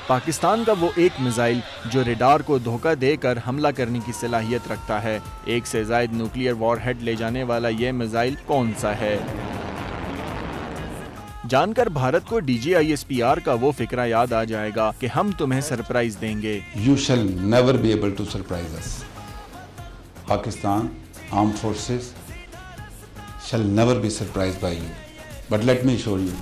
پاکستان کا وہ ایک میزائل جو ریڈار کو دھوکہ دے کر حملہ کرنے کی صلاحیت رکھتا ہے۔ ایک سے زائد نیوکلیئر وار ہیڈ لے جانے والا یہ میزائل کون سا ہے؟ جان کر بھارت کو DGISPR کا وہ فقرہ یاد آ جائے گا کہ ہم تمہیں سرپرائز دیں گے۔ You shall never be able to surprise us. Pakistan Armed Forces shall never be surprised by you. But let me assure you,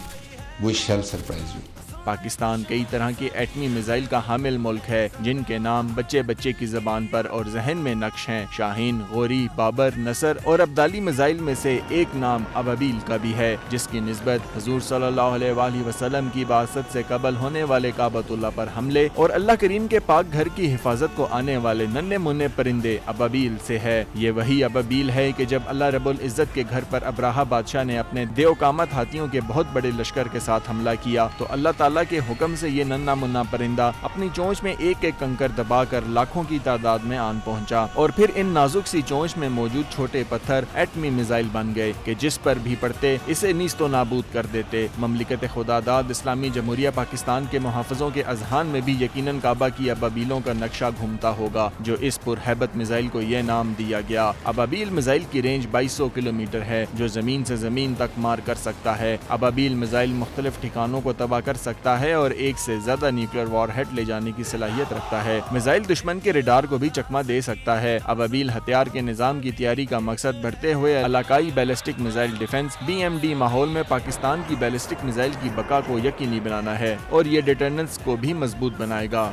we shall surprise you. Pakistan کئی طرح کے ایٹمی میزائل کا حامل ملک ہے جن کے نام بچے بچے کی زبان پر اور ذہن میں نقش ہیں۔ شاہین، غوری، بابر، نصر اور ابدالی میزائل میں سے ایک نام ابابیل کا بھی ہے جس کی نسبت حضور صلی اللہ علیہ وآلہ وسلم کی بعثت سے قبل ہونے والے کعبۃ اللہ پر حملے اور اللہ کریم کے پاک گھر کی حفاظت کو آنے والے ننھے منھے پرندے ابابیل سے ہے۔ یہ وہی ابابیل ہے کہ جب اللہ رب العزت کے گھر پر ابراہہ بادشاہ نے اپنے دیو قامت ہاتھیوں کے بہت بڑے لشکر کے ساتھ حملہ کیا تو اللہ تعالیٰ کے حکم سے یہ ننھا منھا پرندہ اپنی چونچ میں ایک ایک کنکر دبا کر لاکھوں کی تعداد میں آن پہنچا اور پھر ان نازک سی چونچ میں موجود چھوٹے پتھر ایٹمی میزائل بن گئے کہ جس پر بھی پڑتے اسے نیست و نابود کر دیتے۔ مملکت خداداد اسلامی جمہوریہ پاکستان کے محافظوں کے اذہان میں بھی یقیناً کعبہ کی ابابیلوں کا نقشہ گھومتا ہوگا جو اس پرہیبت میزائل کو یہ نام دیا گیا۔ ابابیل میزائل کی رینج 2200 کلومیٹر ہے جو زمین سے زمین تک مار کر سکتا ہے۔ ابابیل میزائل مختلف ٹھکانوں کو تباہ کر سکتا ہے اور ایک سے زیادہ نیوکلیئر وار ہیڈ لے جانے کی صلاحیت رکھتا ہے۔ میزائل دشمن کے ریڈار کو بھی چکمہ دے سکتا ہے۔ ابابیل ہتھیار کے نظام کی تیاری کا مقصد بڑھتے ہوئے علاقائی بیلسٹک میزائل ڈیفنس BMD ماحول میں پاکستان کی بیلسٹک میزائل کی بقا کو یقینی بنانا ہے اور یہ ڈیٹرننس کو بھی مضبوط بنائے گا۔